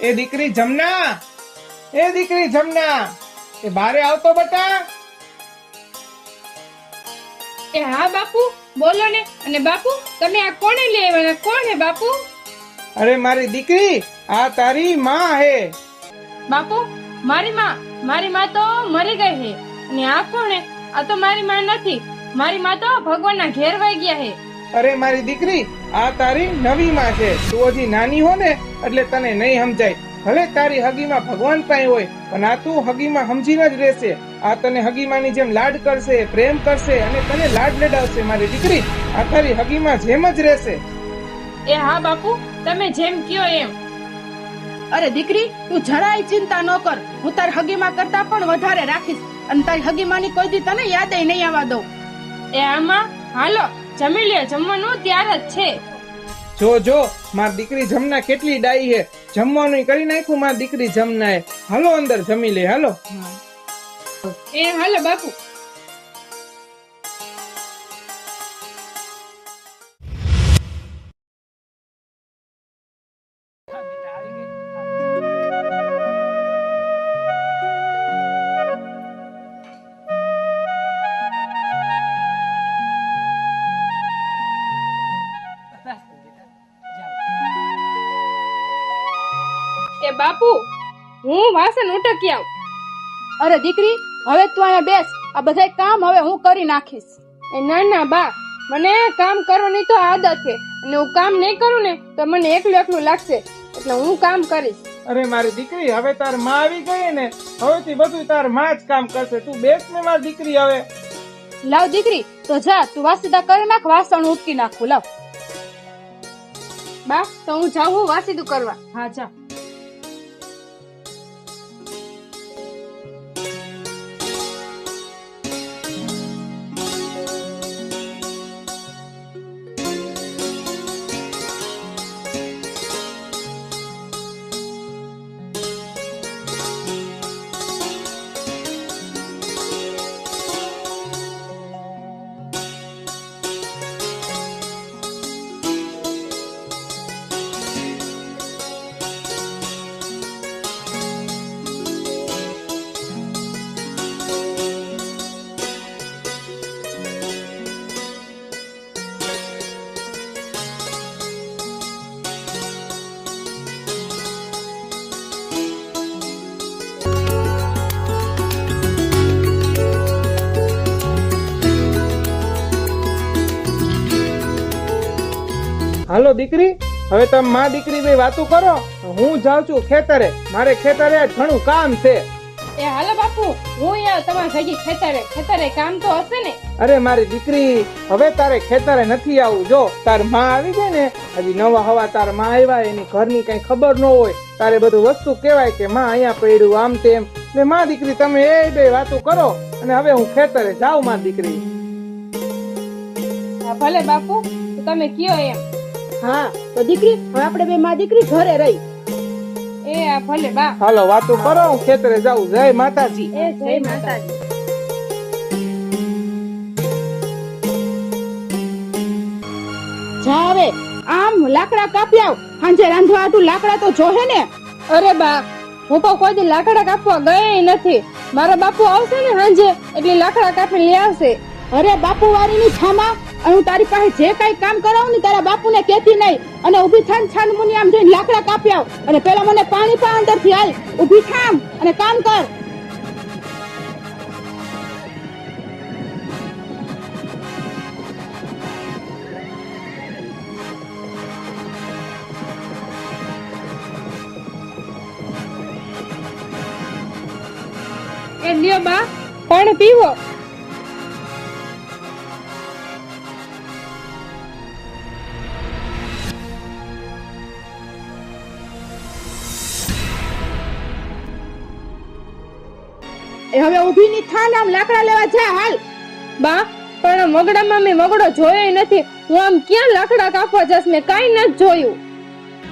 એ દીકરી જમના, એ દીકરી જમના, એ બારે આવતો બટા. એ હા બાપુ બોલો ને. અને બાપુ તમે આ કોને લઈ આવ્યા? કોણ હે બાપુ? અરે મારી દીકરી, આ તારી માં હે. બાપુ મારી માં તો મરી ગઈ હે. અને આ કોણ હે? આ તો મારી માં નથી. મારી માં તો ભગવાનના ઘેર વઈ ગયા હે. અરે મારી દીકરી, આ તારી નવી માં છે. તું હજી નાની હો ને એટલે તને નહીં સમજાય. ભલે તારી હગીમાં ભગવાન પાસે હોય, પણ આ તું હગીમાં સમજીને જ રહેશે. આ તને હગીમાની જેમ લાડ કરશે, પ્રેમ કરશે અને તને લાડ લેડાવશે. મારી દીકરી, આ તારી હગીમાં જેમ જ રહેશે. એ હા બાપુ, તમે જેમ કયો એમ. અરે દીકરી, તું જરાય ચિંતા ન કર. હું તારી હગીમાં કરતા પણ વધારે રાખીશ. અને તારી હગીમાની કોઈ દી તને યાદ નહીં આવવા દઉં. એ આમાં હાલો જમી લે, જમવાનું ત્યાર જ છે. જો મારી દીકરી જમના કેટલી ડાઈ હે. જમવાનું કરી નાખ્યું મારી દીકરી જમના એ. હાલો અંદર જમી લે, હાલો. એ હાલો બાપુ. એ બાપુ, હું વાસણ ઉટકી આવું. અરે દીકરી, હવે તું અહીંયા બેસ. આ બધા કામ હવે હું કરી નાખીશ. એ ના બા, મને કામ કરવાની તો આદત છે. અને હું કામ નહીં કરું ને તો મને એકલું લાગશે. એટલે હું કામ કરીશ. અરે મારી દીકરી, હવે તાર માં આવી ગઈ ને, હવેથી બધું તાર માં જ કામ કરશે. તું બેસ ને મારી દીકરી. હવે લાવ દીકરી, તો જા તું વાસીદા કરી નાખ, વાસણ ઉટકી નાખું. લાવ બા, તો હું જાઉં વાસીદું કરવા. હા જા. હાલો દીકરી, હવે તમે માં દીકરી બે વાતો કરો. હું જાઉં છું ખેતરે. મારે ખેતરે ઘણું કામ છે. એ હાલો બાપુ, હું યાર તમારા ભેગી ખેતરે કામ તો હશે ને? અરે મારી દીકરી, હવે તારે ખેતરે નથી આવું. જો તાર માં આવી ગઈ ને, હજી નવા હવા તાર માં આવ્યા, એની ઘરની કઈ ખબર ન હોય. તારે બધું વસ્તુ કેવાય કે માં અહીંયા પડ્યું, આમ તેમ. ને માં દીકરી તમે એ બે વાતો કરો. અને હવે હું ખેતરે જાઉં માં દીકરી. હા ભલે બાપુ, તમે કયો એમ. હા તો દીકરી, હવે આપણે બે માં દીકરી ઘરે રહી. એ આ ભલે બા. હાલો વાતો કરો, હું ખેતરે જાઉં. જય માતાજી. એ જય માતાજી. જા હવે આમ લાકડા કાપી આવ. સાંજે રાંધવા આટું લાકડા તો જોહે ને. અરે બા, હું તો કોઈ દી લાકડા કાપવા ગઈ નથી. મારા બાપુ આવશે ને સાંજે એટલે લાકડા કાપી લઈ આવશે. અરે બાપુ વાળીની છામા, અને હું તારી પાસે જે કઈ કામ કરાવું ને તારા બાપુને કહેતી નહીં. અને ઊભી થાન છાન મુની આમ જઈને લાકડા કાપી આવ. અને પેલા મને પાણી પા અંદર થી હાલ. ઊભી થામ અને કામ કર. એ લ્યો બા, પાણી પીવો. એ હવે ઊભી ની થા ને આમ લાકડા લેવા જા હાલ. બા પણ મગડામાં મેં મગડો જોયો નથી. હું આમ ક્યાં લાકડા કાપવા જશ? મેં કાંઈ નથી જોયું.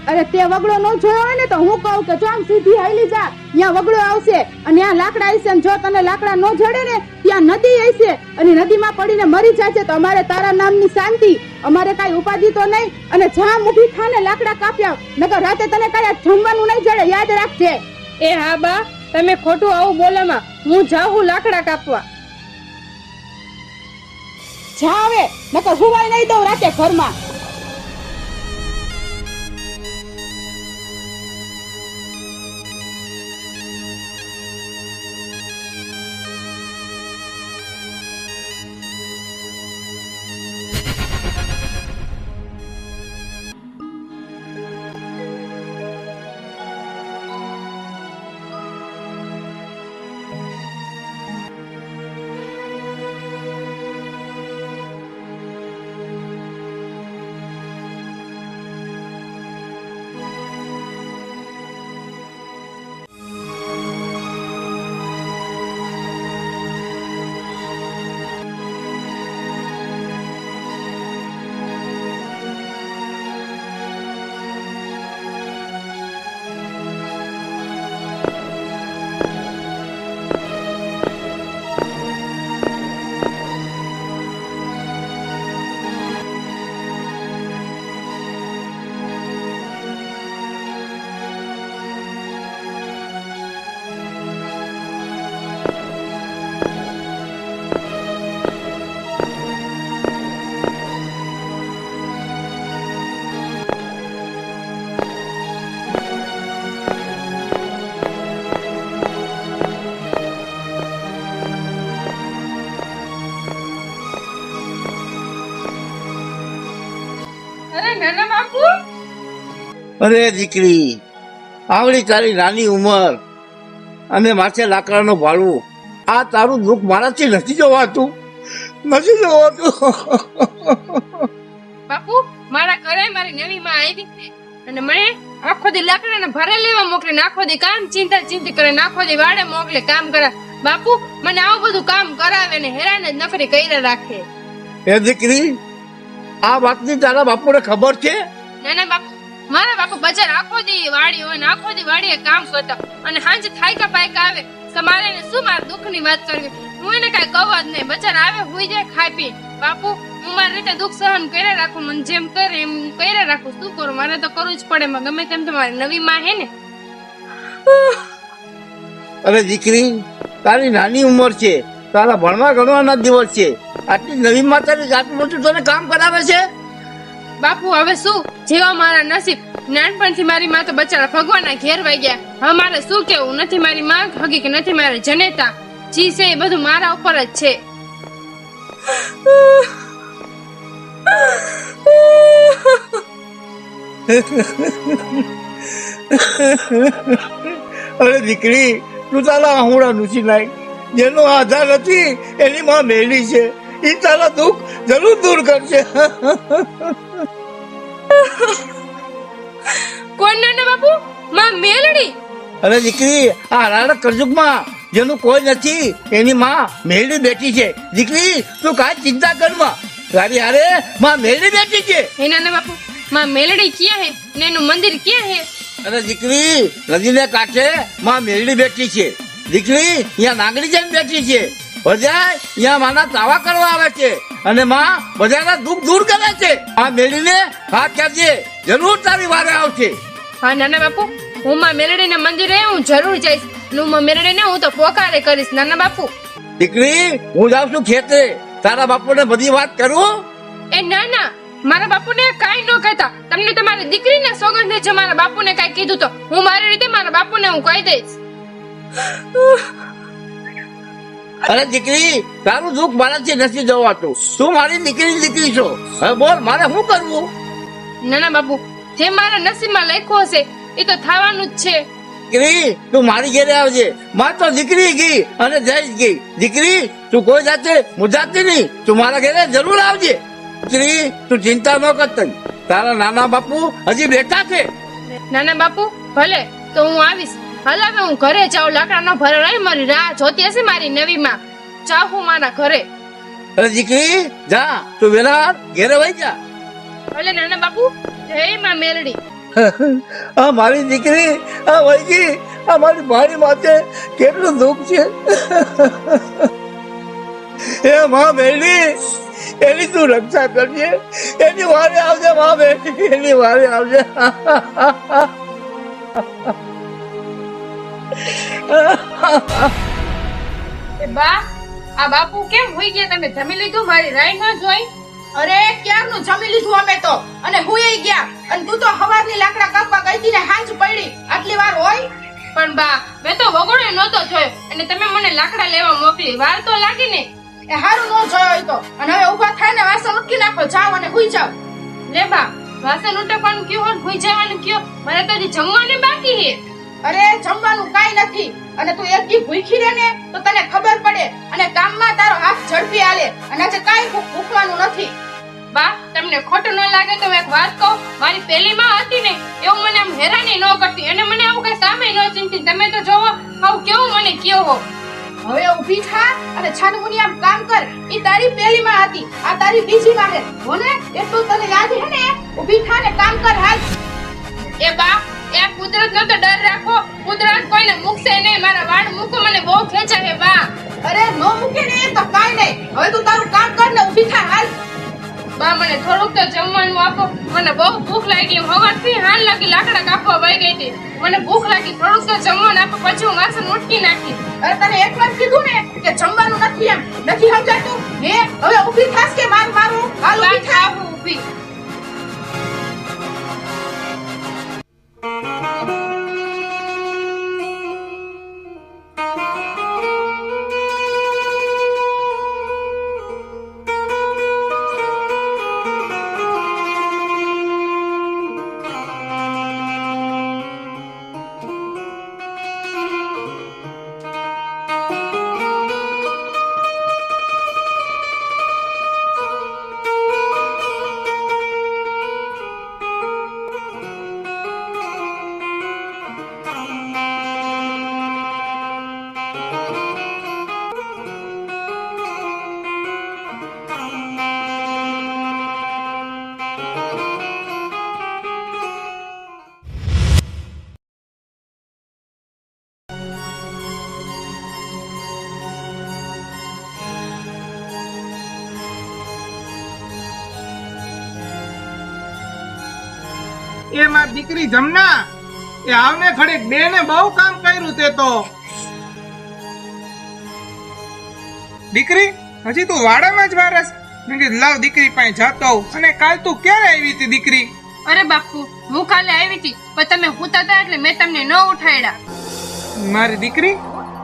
અરે તે વગડો નો જોયો હોય ને તો હું કહું કે જો આમ સીધી હાલી જા, ત્યાં વગડો આવશે અને ત્યાં લાકડા હશે અને જો તને લાકડા નો જડે ને ત્યાં નદી હશે અને નદીમાં પડીને મરી જાય તો અમારે તારા નામની શાંતિ, અમારે કાઈ ઉપાધિ તો નહીં. અને જામ ઊભી થાને લાકડા કાપ્યા, નકર રાતે તને કાઈ જમવાનું નહીં જડે, યાદ રાખજે. એ હા બા, તમે ખોટું આવું બોલામાં. હું જાઉં લાકડા કાપવા. જા હવે, નકર હુવાય નહીં દઉં રાતે ઘરમાં. અરે નાના બાપુ, અરે દીકરી, આવડી તારી નાની ઉંમર અને માથે લાકડાનો ભાડું, આ તારું દુઃખ મારાથી નથી જોવાતું, નથી જોવાતું. બાપુ મારા ઘરે મારી નવી માં આવી છે અને મને આખો દી લાકડાને ભરે લેવા મોકલે, આખો દી કામ ચિંતી કરે, આખો દી વાડે મોકલે કામ કરે. બાપુ મને આવું બધું કામ કરાવે ને હેરાન જ નખરી કરીને રાખે. એ દીકરી, આ વાતની તારા બાપુને ખબર છે? નાના બાપુ, મારા બાપુ બજાર આખો દી વાડી હોય ને આખો દી વાડીએ કામ કરતા અને હાંજે થાયકા પાયકા આવે તો મારે એને શું મારા દુઃખની વાત કરવી? હું એને કઈ કહું જ નહીં. બજાર આવે હુઈ જાય ખાઈ પી. બાપુ હું મારી રીતે દુઃખ સહન કર્યા રાખું, મને જેમ કરે એમ કર્યા રાખું. શું કરું? મારે તો કરવું જ પડે. ગમે તેમ તો મારી નવી માં હે ને. અરે દીકરી, તારી નાની ઉંમર છે, તારા ભણવા ગણવાના દિવસ છે, આટલી નવી માતાની આટલું મોટું તને કામ કરાવે છે? બાપુ હવે શું, જેવા મારા નસીબ. નાનપણથી મારી માં તો બચારા ભગવાનના ઘેર વઈ ગયા. હવે મારે શું કેવું? નથી મારી માં હગી કે નથી મારી જનેતા. જી છે એ બધું મારા ઉપર જ છે. અરે દીકરી, તું તારા આહુડા નુસી નાખ. જેનો આધાર નથી એની માં મેલી છે, એ તારા દુઃખ જરૂર દૂર કરશે. કોણ નાના બાપુ? માં મેલડી? અરે દીકરી, આ રાડા કરજુગમાં જેનું કોઈ નથી એની માં મેળી બેઠી છે. દીકરી, તું કાંઈ ચિંતા કરમાં, તારી હારે માં મેળી બેઠી છે. હે નાના બાપુ, માં મેલડી ક્યાં હે ને એનું મંદિર ક્યાં હે? અરે દીકરી, નદીને કાંઠે માં મેળી બેઠી છે. દીકરી, અહીંયા નાગડી જઈને બેઠી છે. બધા અહીંયા માના તાવા કરવા આવે છે અને માં બધાના દુઃખ દૂર કરે છે. આ મેળીને હાથ કરજે, જરૂર તારી વારે આવશે. હા નાના બાપુ, હું માં મેલડી ના મંદિરે હું જરૂર જઈશ. હું માં મેલડી ને હું તો પોકારે કરીશ. નાના બાપુ દીકરી, હું જાઉં છું ખેતરે, તારા બાપુને બધી વાત કરું. એ ના ના, મારા બાપુને કાઈ ન કહેતા. તમને તમારી દીકરીને સોગંદ છે. મારા બાપુને કાઈ કીધું તો હું મારી રીતે મારા બાપુને હું કહી દઈશ. અરે દીકરી, તારું દુઃખ મારાથી નથી જોવાતું. તું મારી દીકરી છો. હવે બોલ, મારે શું કરવું? નાના બાપુ, જે મારા નસીબમાં લખ્યું હશે એ તો થવાનું જ છે. દીકરી, તું મારી ઘેરે આવજે. માં તો દીકરી ગઈ અને જઈ ગઈ. દીકરી, તું કોઈ જાતે મુજાતી નહીં, તું મારા ઘેરે જરૂર આવજે. દીકરી, તું ચિંતા ન કરતી, તારા નાના બાપુ હજી બેઠા છે. નાના બાપુ ભલે, તો હું આવીશ. હાલ હવે હું ઘરે જાઉં, લાકડાનો ભરો રહી મારી રાહ જોતી હશે મારી નવી માં. જાઉં હું મારા ઘરે. અરે દીકરી જા તું વેલા ઘેરે વહી જા. ભલે નાના બાપુ, જય માં મેલડી. આ મારી દીકરી આ વૈગી આ મારી ભાણી માથે કેટલું દુઃખ છે. એ માં મેળી એની તું રક્ષા કરજે, એની વારે આવજે માં મેળી, એની વારે આવજે. એ બા, આ બાપુ કેમ હોઈ ગયા? તમે જમી લીધું? મારી રાઈ ન જોઈ? અરે ક્યારનું જમી લીધું અમે તો, અને હુંય ગયા. અને તું તો હવારની લાકડા કાપવા ગઈ હતી ને હાંજ પડી, આટલી વાર હોય? પણ બા, મેં તો વગોડે નહોતો જોયો અને તમે મને લાકડા લેવા મોકલી. વાર તો લાગી ને. એ હારું ન જોયો હોય તો. અને હવે ઊભા થાય ને વાસણ ઉટકી નાખો, જાઓ અને હુઈ જાઓ. લે બા, વાસણ ઉટકવાનું કયો હોય, ભૂઈ જવાનું કયો? મને તો હજી જમવાનું બાકી છે. અરે જમવાનું કાઈ નથી, અને તું એક દી ભૂખી રહે ને તો તને ખબર પડે, અને કામમાં તારો હાથ ઝડપી હાલે, અને આજે કાઈ ભૂખવાનું નથી. બા, તમને ખોટું ન લાગે તો એક વાત કહું. મારી પહેલી માં હતી ને એવું મને આમ હેરાની ન કરતી, અને મને આવું કઈ સામે ન ચિંતી. તમે તો જોવો આવું કેવું મને કયો હો. હવે ઊભી થા અને છાનમુની આમ કામ કર. ઈ તારી પહેલી માં હતી, આ તારી બીજી માં હે. હોને એટલું તને યાદ હે ને? ઊભી થા ને કામ કર હાલ. એ બા, એ કુદરતનો તો ડર રાખો. કુદરત કોઈને મૂકશે નહીં. મારા વાળ મૂકો, મને બહુ ખેંચા હે બા. અરે નો મૂકે ને તો કાઈ નહીં. હવે તું તારું કામ કર ને ઊભી થા હાલ. બા, મને થોડુંક તો જમવાનું આપો. મને બહુ ભૂખ લાગી. હવારથી હાલ લાગી લાકડા કાપવા વઈ ગઈ હતી. મને ભૂખ લાગી. થોડુંક તો જમવાનું આપો, પછી હું વાસણ ઉટકી નાખી. અરે તને એકવાર કીધું ને કે જમવાનું નથી, એમ નથી સમજાતું? હે હવે ઊભી થાસ કે મારું હાલ બા, ઊભી થા. થાવ ઊભી. એ મારી દીકરી જમના, એ આવને ખડેક બેને બહુ કામ કર્યું તે તો. દીકરી હજી તું વાડામાં જ વારસ? મેં કીધું લાવ દીકરી પાસે જતો. અને કાલ તું ક્યારે આવી હતી દીકરી? અરે બાપુ, હું કાલે આવી હતી, પણ તમે હુતા હતા એટલે મેં તમને ન ઉઠાડ્યા. મારી દીકરી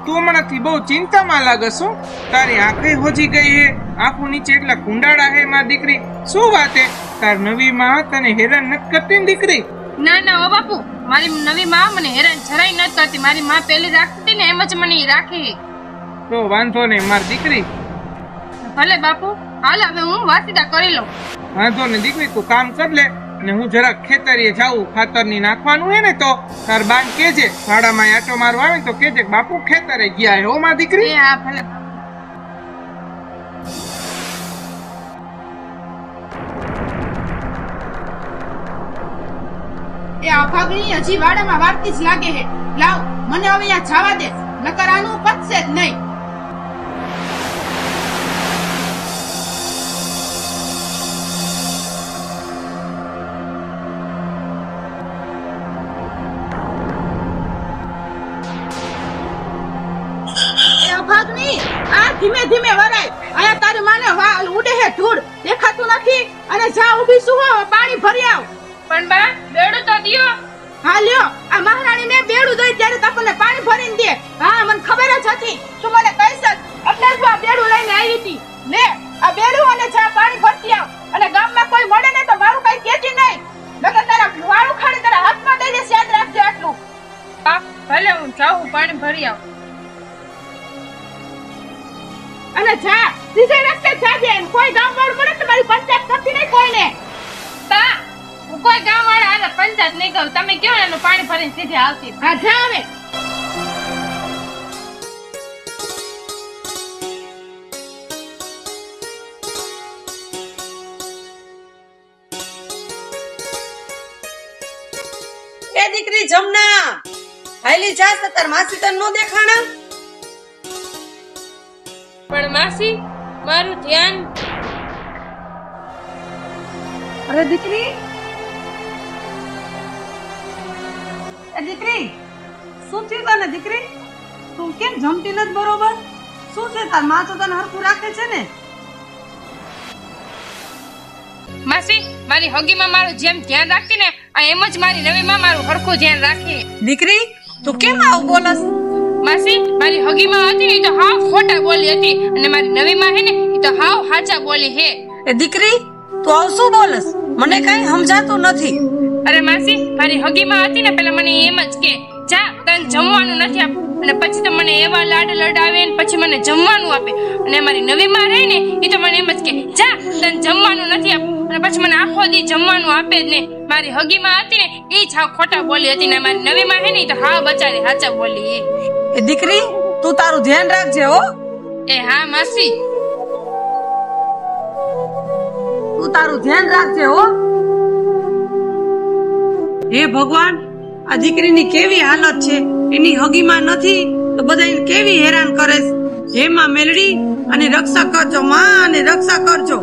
તું હમણાંથી બહુ ચિંતામાં લાગે છો. તારી આંખે હોજી ગઈ હે, આંખો નીચે એટલા કુંડાળા હે. મારી દીકરી શું વાત હે? તાર નવી માં તને હેરાન નથી કરતી ને દીકરી? ના ના હો બાપુ, મારી નવી માં મને હેરાન જરાય નથી કરતી. મારી માં પહેલી રાખતી હતી ને એમ જ મને રાખી. તો વાંધો નહીં મારી દીકરી. ભલે બાપુ, હાલ હવે હું વાસીદા કરી લઉં. વાંધો નહીં દીકરી, તું કામ કર લે. અને હું જરાક ખેતરીએ જાઉં, ખાતરની નાખવાનું હે ને તો તાર બાન કેજે, ભાડામાં આટો મારવા આવે તો કેજે બાપુ ખેતરે ગયા હે. હો મારી દીકરી. હા ભલે. એ અભાગણી હજી વાડામાં વારતી જ લાગે હે. લાવ મને હવે અહીંયા જવા દે, નકર આનું પતશે જ નહીં. એ અભાગણી આ ધીમે ધીમે વરાય. અહીંયા તારી માને ઉડે હે ધૂળ, દેખાતું નથી? અને જા ઊભી સુવો, પાણી ભરી આવ. પણ બા, બેડું તો દિયો. હા લ્યો, આ મહારાણીને બેડું દઈ ત્યારે તમને પાણી ભરીને દે. હા મને ખબર જ હતી, તું મને કહીશ જ. એટલે જ આ બેડું લઈને આવી હતી. લે આ બેડું અને જા પાણી ભરતી આવ. અને ગામમાં કોઈ મળે ને તો મારું કઈ કહેતી નહીં, નકર તારા વાળું ખાડી તારા હાથમાં દઈ દે. યાદ રાખજે આટલું. બા, ભલે હું જાઉં, પાણી ભરી આવું. અને જા સીધે રસ્તે જાજે. કોઈ ગામ વાળું મળે તો મારી પંચાયત કરતી નહીં કોઈને. બા, હું કોઈ ગામ વાળા હારે પંચાયત નહીં કરું. તમે કેવો એનું પાણી ભરીને સીધે આવતી. હા જા હવે. એ દીકરી જમના હાલી જાસ તો તાર માસી તને નો દેખાણા. પણ માસી મારું ધ્યાન. અરે દીકરી, એ દીકરી શું થયું તને દીકરી? તું કેમ જમતી નથી બરોબર? શું છે તાર માં તો તને હરખું રાખે છે ને? માસી મારી હગીમાં મારું જેમ ધ્યાન રાખતી ને આ એમ જ મારી નવી માં મારું હરખું ધ્યાન રાખે. દીકરી તું કેમ આવું બોલસ? માસી મારી હગીમાં હતી ને એ તો હાવ ખોટા બોલી હતી અને મારી નવી માં હે ને એ તો હાવ સાચા બોલી હે. એ દીકરી તું આવું શું બોલસ? મને કઈ સમજાતું નથી. અરે માસી મારી હગીમાં હતી ને પેલા મને એમ જ કે જા તને જમવાનું નથી આપું અને પછી તો મને એવા લાડ લડાવે ને પછી મને જમવાનું આપે. અને મારી નવી માં રહી ને એ તો મને એમ જ કે જા તને જમવાનું નથી આપું અને પછી મને આખો દી જમવાનું આપે જ ને. મારી હગીમાં હતી ને એ જ હાવ ખોટા બોલી હતી ને મારી નવી માં હે ને એ તો હાવ બચારી સાચા બોલી. એ દીકરી તું તારું ધ્યાન રાખજે હો. એ હા માસી. તું તારું ધ્યાન રાખજે હો. હે ભગવાન, આ દીકરીની કેવી હાલત છે. એની હગીમાં નથી તો બધાને કેવી હેરાન કરે છે. હે માં મેલડી અને રક્ષા કરજો માં, અને રક્ષા કરજો.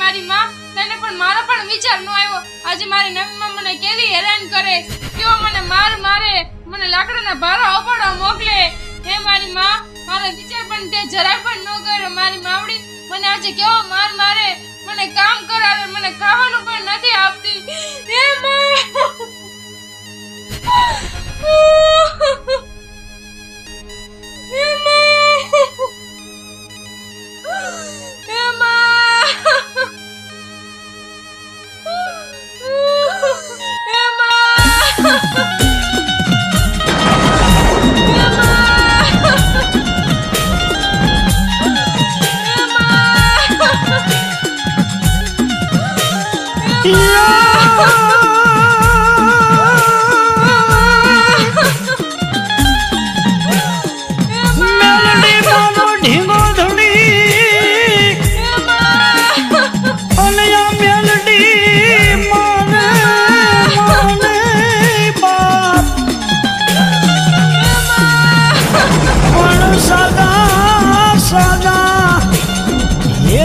મારી માં તને પણ મારો પણ વિચાર ન આવ્યો. આજે મારી નવી માં મને કેવી હેરાન કરે, કેવો મને મારે મને લાકડાના ભારા ઉપાડવા મોકલે. હે મારી માં મારો વિચાર પણ તે જરાય પણ ન કર્યો. મારી માવડી મને આજે કેવો મારે, મને કામ કરાવે, મને ખાવાનું પણ નથી આપતી. હે માં હે માં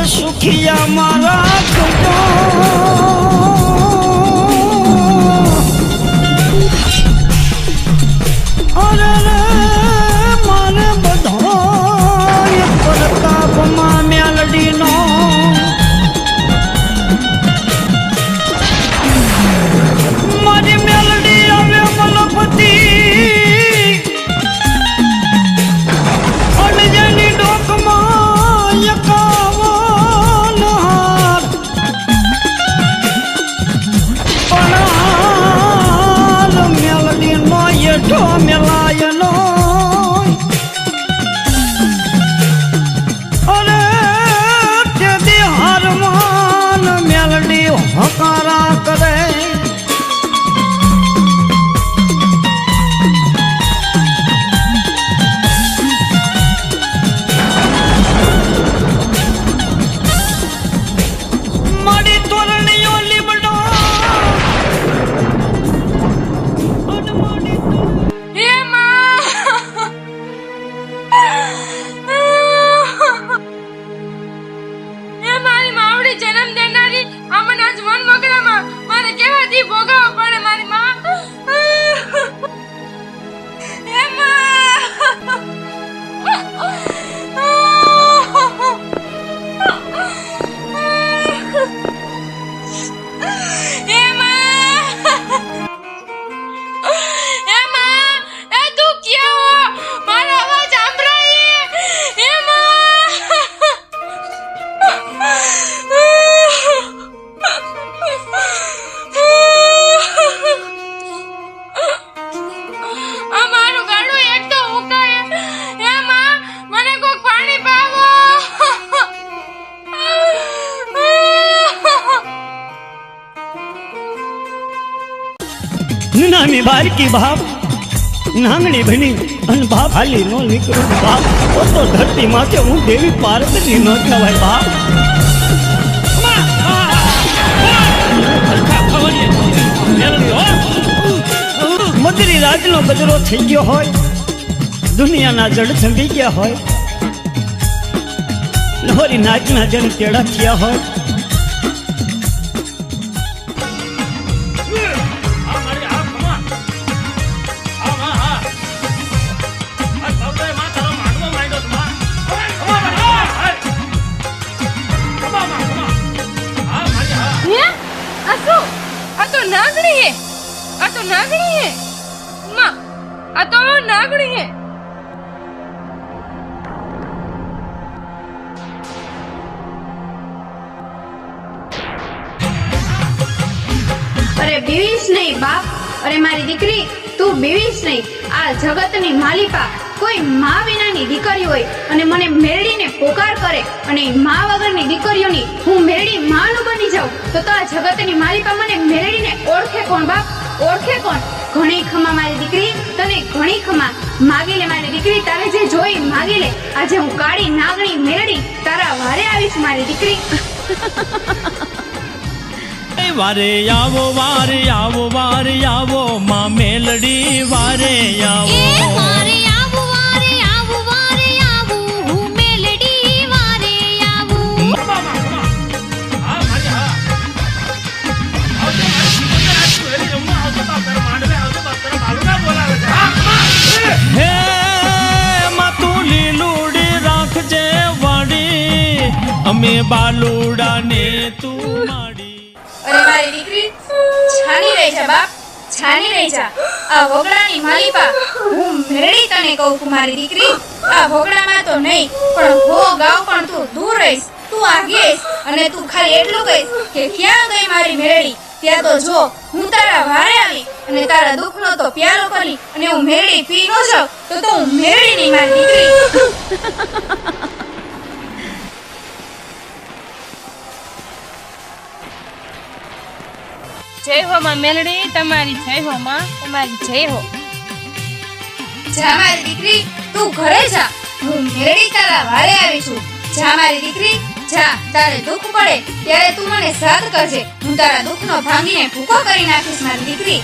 સુખિયા મારા કજો અરે રે મારે બધો પ્રતાપમાં મેલડીનો નાની બારકી બાપ નાંગણી બની અને બાપ હાલી નો નીકળું બાપ તો ધરતી માથે હું દેવી પાર્વતી નો કહેવાય બાપ મધરી રાતનો ગજરો થઈ ગયો હોય દુનિયાના જડ થંભી ગયા હોય નહોરી નાચના જન તેડા થયા હોય હે આ શું આ તો નાગણી હે આ તો નાગણી હે માં આ તો નાગણી હે અરે બીવીશ નહીં બાપ અરે મારી દીકરી તું બીવીશ નહીં આ જગતની માલિકા કોઈ માં વિનાની દીકરી હોય અને મને મેરડીને પોકાર કરે અને માં વગરની દીકરીઓની હું મેરડી માનું બની જાઉં તો આ જગતની માલિકા મને મેરડીને ઓળખે કોણ બાપ ઓળખે કોણ ઘણી ખમા મારી દીકરી તને ઘણી ખમા માગી લે મારી દીકરી તારે જે જોઈ માગી લે આજે હું કાળી નાગણી મેરડી તારા વારે આવીશ મારી દીકરી વારે આવો માં મેલડી વારે આવો હે માં તું લીલુડી રાખજે વાડી અમે બાલુડા ને તું માડી અરે મારી દીકરી છાની રહી જા બાપ છાની રહી જા આ વગડાની માલિકા હું મેરડી તને કહું છું મારી દીકરી આ વગડામાં તો નહીં પણ હો ગાવ પણ તું દૂર રહીશ તું આગીશ અને તું ખાલી એટલું કહીશ કે ક્યાં ગઈ મારી મેરડી ત્યાં તો જો હું તારા વારે આવી અને તારા દુઃખનો તો પ્યારો કરી અને હું મેરડી પી ન જાઉં તો હું મેરડી નહીં મારી દીકરી જય હો માં મેલડી તમારી જય હો માં તમારી જય હો જા મારી દીકરી તું ઘરે જા હું મેરડી તારા વારે આવી છું જા મારી દીકરી જા તારે દુઃખ પડે ત્યારે તું મને સાથ કરજે હું તારા દુઃખનો ભાંગીને ભૂકો કરી નાખીશ મારી દીકરી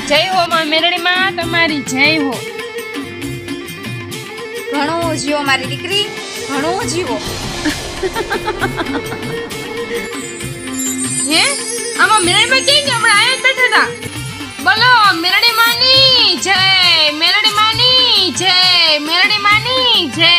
જય હો માં મેલડી માં તમારી જય હો ઘણું જીવો મારી દીકરી ઘણું જીવો હે આમાં મેલડી માં કેમ કે હમણાં આયા જ બેઠા હતા બોલો મેલડી માની જય મેલડી માની જય મેલડી માની જય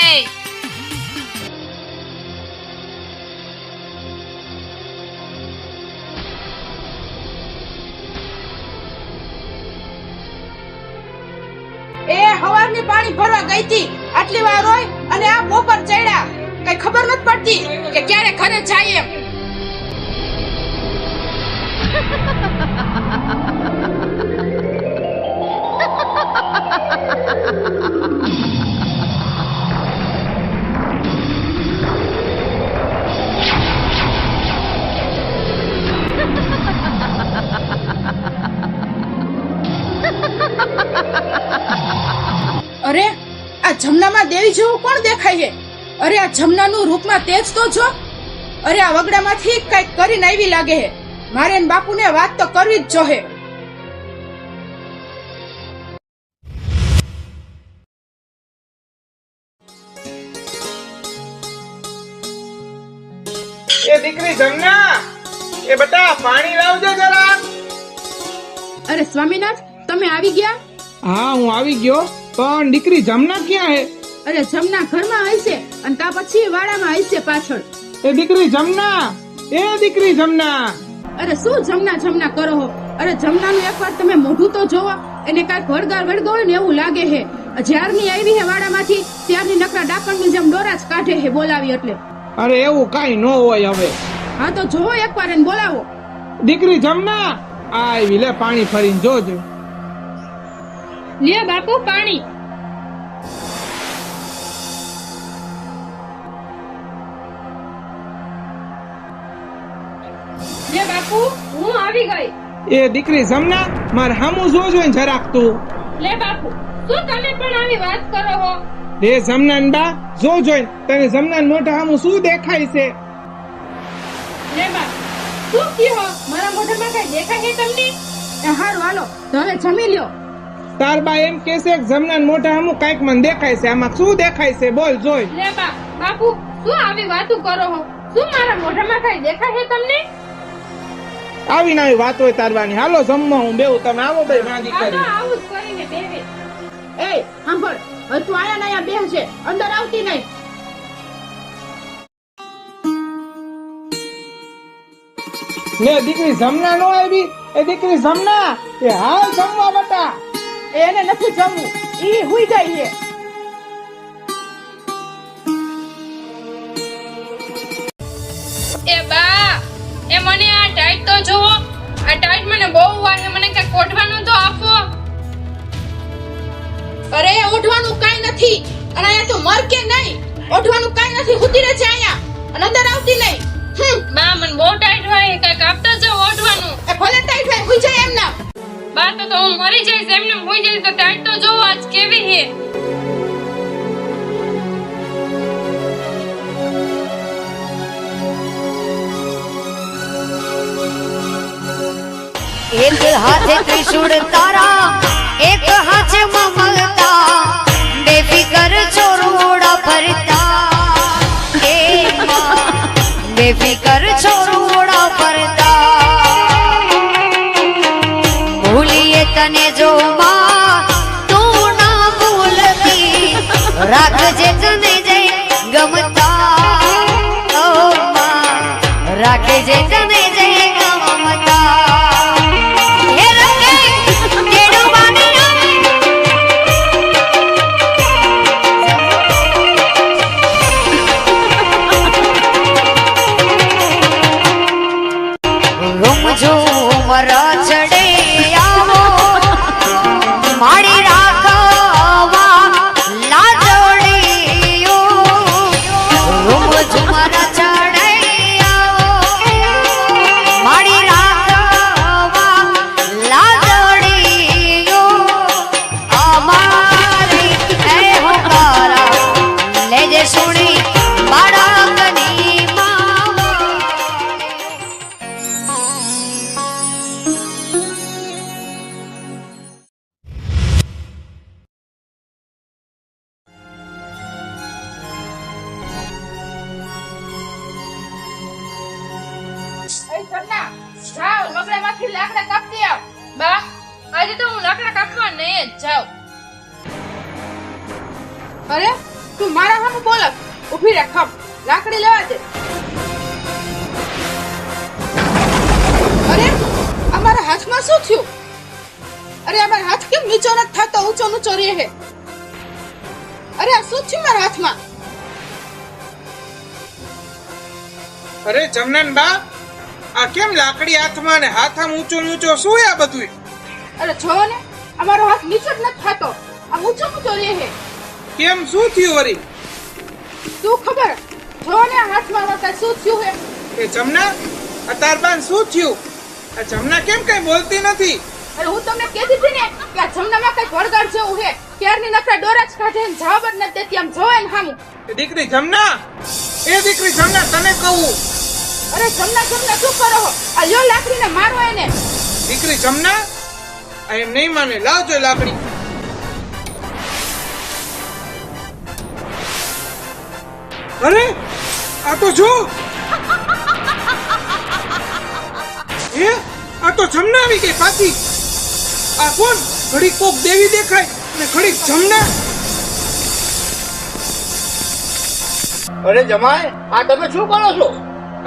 એ હવારની પાણી ભરવા ગઈ હતી આટલી વાર હોય અને આ બપોર ચડ્યા કઈ ખબર નથી પડતી કે ક્યારે ઘરે જાય એમ અરે આ જમનામાં દેવી જેવું કોણ દેખાય છે અરે આ જમનાનું રૂપમાં તેજ તો જો અરે આ વગડામાંથી કઈક કરીને આવી લાગે છે મારે એન બાપુને વાત તો કરવી જ જોહે એ દીકરી જમના એ બેટા પાણી લાવજો જરા અરે સ્વામીનાથ તમે આવી ગયા હા હું આવી ગયો પણ દીકરી જમના ક્યાં હે અરે જમના ઘરમાં હશે અને તા પછી વાડામાં હશે પાછળ એ દીકરી જમના એ દીકરી જમના અરે શું જમના જમના કરો હો અરે જમનાનું એકવાર તમે મોઢું તો જોવો એને કાંઈક વળગાળ ને એવું લાગે છે જ્યારની આવી હે વાડામાંથી ત્યારની નકરા ડાકણની જેમ ડોરા જ કાઢે છે બોલાવી એટલે અરે એવું કાઈ ન હોય હવે હા તો જોવો એકવાર એને બોલાવો દીકરી જમના આવી લે પાણી ફરીને જોજો લે બાપુ પાણી લે બાપુ હું આવી ગઈ એ દીકરી જમના માર હામું જોજો ને જરાક તું. લે બાપુ શું તમે પણ આવી વાત કરો હો? રે જમનાન બા જોજો ને, તને જમનાન મોઢા હામું શું દેખાય છે? લે બા શું કયો? મારા મોઢામાં કઈ દેખાય છે તમને? એ હારું હાલો તો હવે જમી લ્યો. તાર બા એમ કેસે કે જમનાન મોઢા હામું કાંઈક મને દેખાય છે, આમાં શું દેખાય છે બોલ જોઈ. લે બા બાપુ શું આવી વાતો કરો હો? શું મારા મોઢામાં કઈ દેખાય છે તમને? આવી ના આવી વાત હોય તારવાની. હાલો જમવા હું બેવું, તમે આવો ભાઈ માગી આ તો કરી. આવું જ કરીને બેહે. એ સાંભળ હવે તું આયા ના બેહ છે, અંદર આવતી નહીં. ને દીકરી જમના નો આવી, એ દીકરી જમના એ હાલ જમવા બટા. એને નથી જમવું, ઈ હુઈ ગઈ છે. એ બા એ મને આ ટાઈટ તો જોવો. આ ટાઈટ મને બહુ વાગે, મને કઈ કોઠવાનું તો આપો. અરે ઓઢવાનું કાઈ નથી, અને અહીંયા તું મર કે નહીં, ઓઢવાનું કાઈ નથી, હુતી રહે છે અહીંયા અને અંદર આવતી નહીં. બા મને બહુ ટાઈટ હોય, કઈક આપતો જાવ ઓઢવાનું. એ ભલે ટાઈટ હોય હુઈ જાય એમ ના. બા તો હું મરી જઈશ, એમને હોઈ જઈશ તો ટાઈટ તો જોવો આજ કેવી હે. एक हाथे त्रिशूल तारा, एक हाथे ममलता, बेफिकर छोरूड़ा फरता, ए माँ बेफिकर छोरूड़ा फरता, भूलिए तने जो माँ तू ना भूलती, રાખજે તને જે ગમતા, ઓ માँ રાખજે તને જે ગમતા. ચડે આવો મારી રાખવા લાજડીઓ, રૂમ ઝુમરા ચડે આવો મારી રાખવા લાજડીઓ, અમારી એ હોકારા લેજે સુણી બાળકની માવા. એ સરના જાવ લગડામાંથી લાકડા કાપતી આવ. બા આજે તો હું લાકડા કાપવા નહીં જ જાઉં. અરે તું મારા સામે બોલ, ઊભી રહે, ખમ લાકડી લેવા દે. અરે અમારા હાથમાં શું થયું? અરે અમારા હાથ કેમ નીચો નથી થતો, ઊંચો ઊંચો રહે છે? અરે આ શું થયું મારા હાથમાં? અરે જમનાન બા આ કેમ લાકડી હાથમાં ને હાથ આમ ઊંચો ઊંચો શું આ બધું? અરે જો ને અમારો હાથ નીચો જ નથી થતો, આ ઊંચો ઊંચો રહે છે. કેમ શું થયું વરી? તું ખબર જો ને આ હાથમાં મારા શું થયું છે? એ જમના આ તાર બાન શું થયું? આ જમના કેમ કઈ બોલતી નથી? અરે હું તમને કહેતી હતી ને કે આ જમનામાં કઈ વળગાડ જેવું છે, ક્યારની નકરા ડોરા જ કાઢે ને જવાબ જ નથી દેતી, આમ જોવે ને સામું. એ દીકરી જમના, એ દીકરી જમના તને કહું. અરે જમના જમના શું કરો છો? આ લ્યો લાકડીને મારો એને. દીકરી જમના આ એમ નહીં માને, લાવજો લાકડી. અરે આ તો જો, એ આ તો જમના આવી ગઈ પાછી. આ કોણ? ઘડીક કોક દેવી દેખાય ને ઘડીક જમના. અરે જમાય આ તમે શું કરો છો?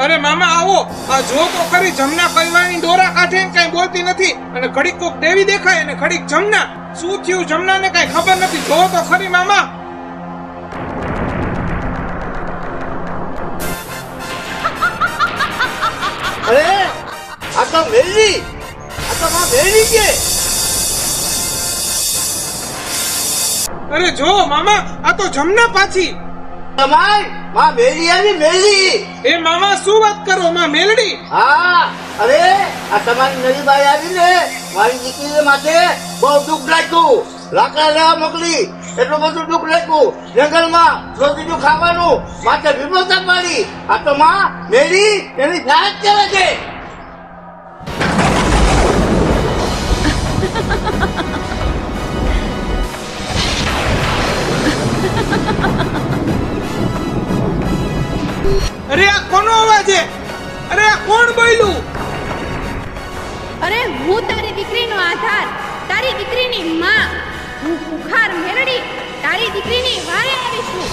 અરે મામા આવો, આ જો તો ખરી જમના કઈવાની દોરા કાઢે ને કઈ બોલતી નથી, અને ઘડીક કોક દેવી દેખાય અને ઘડીક જમના. શું થયું જમનાને કઈ ખબર નથી, જો તો ખરી મામા. અરે આ તો મેલી, આ તો માં મેલી કે. અરે જો મામા આ તો જમના પાછી. તમાય માં મેલી આવી મેલી. એ મામા શું વાત કરો માં? માં મેલડી હા અરે આ તમારી નવી બાઈ આવી ને મારી દીકરીને માથે બહુ દુઃખ લાગ્યું લાકડા લેવા મોકલી એટલું બધું દુઃખ લાગ્યું જંગલમાં રોજીનું ખાવાનું માથે વિપદતા પાડી આ તો માં મેરી એની જાત કરે છે અરે આ કોનો અવાજ છે અરે આ કોણ બોલ્યું અરે હું તારી દીકરીનો આધાર તારી દીકરીની માં હું ખુખાર મેલડી તારી દીકરીની વારે આવી છું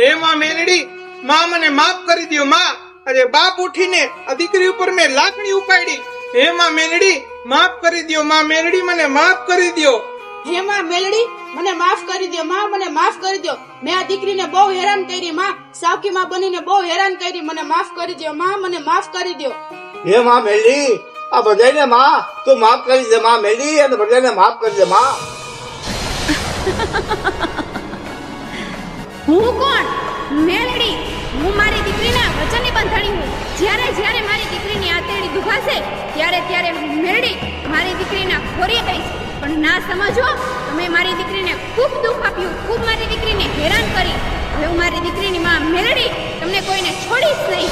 એ માં મેલડી માં મને માફ કરી દ્યો માં અરે બાપ ઉઠીને આ દીકરી ઉપર મેં લાકડી ઉપાડી હે માં મેલડી માફ કરી દ્યો માં મેલડી મને માફ કરી દ્યો હે માં મેલડી મને માફ કરી દો માં મને માફ કરી દો મેં આ દીકરીને બહુ હેરાન કરી માં સાવકી માં બનીને બહુ હેરાન કરી મને માફ કરી દો માં મને માફ કરી દો હે માં મેલી આ બધાને માં તું માફ કરી દે માં મેલી અને બધાને માફ કરી દે માં હું કોણ મેલડી હું મારી દીકરીના વચનની બંધાણી હું જ્યારે જ્યારે મારી દીકરીની આતેડી દુખાશે ત્યારે ત્યારે હું મેલડી મારી દીકરીના ખોરી દઈશ પણ ના સમજો તમે મારી દીકરીને ખૂબ દુઃખ આપ્યું ખૂબ મારી દીકરીને હેરાન કરી હવે હું મારી દીકરીની માં મેલડી તમને કોઈને છોડીશ નહીં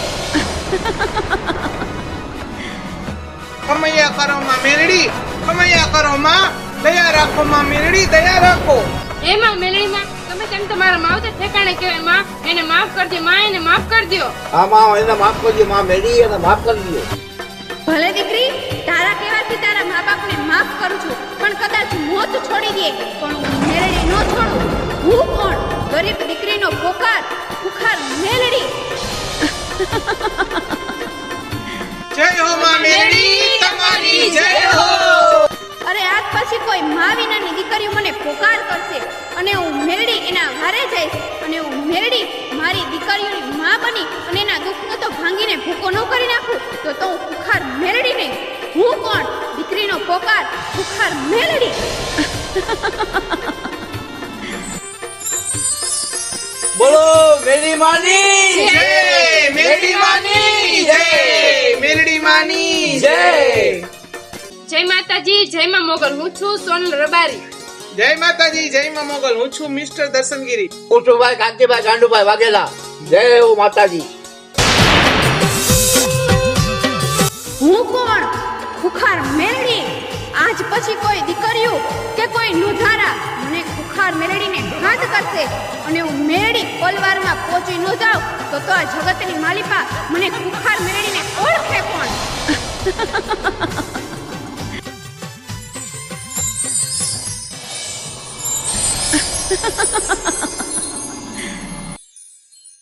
કમૈયા કરો માં મેલડી કમૈયા કરો માં દયા રાખો માં મેલડી દયા રાખો એમાં મેલડીમાં તમે તેમ તમારા માવતર ઠેકાણે કહેવાય માં એને માફ કરજો માં એને માફ કરી દ્યો હા માં એને માફ કરજો માં મેલી એને માફ કરી દો ભલે દીકરી તારા કહેવાથી તારા મા બાપને માફ કરું છું પણ કદાચ મોત છોડી દે પણ હું મેલડી ન છોડું હું કોણ ગરીબ દીકરીનો પોકાર ખુખાર મેલડી જય હો માં મેલડી તમારી જય હો અરે આજ પછી કોઈ મા વિનાની દીકરીઓ મને પોકાર કરશે અને હું મેલડી એના વારે જઈશ અને હું મેલડી મારી દીકરીઓની માં બની અને એના દુઃખનો તો ભાંગીને ભૂકો ન કરી નાખું તો હું ખુખાર મેલડી નહીં હું કોણ દીકરીનો પોકાર ખુખાર મેલડી બોલો મેલી માની જય મેલડી માની જય મેલડી માની જય જય માતાજી જય માં મોગલ હું છું સોનલ રબારી જય માતાજી જય માં મોગલ હું છું મિસ્ટર દર્શનગીરી ઉઠુભાઈ કાંતિભાઈ ગાંડુભાઈ વાઘેલા જય હો માતાજી હું કોણ ખુખાર મેલડી આજ પછી કોઈ દીકરીઓ કે કોઈ નુધારા મને ખુખાર મેલડીને ઘાત કરશે અને હું મેલડી પલવારમાં પહોંચી ન જાઉં તો આ જગતની માલિકા મને ખુખાર મેલડીને ઓળખે કોણ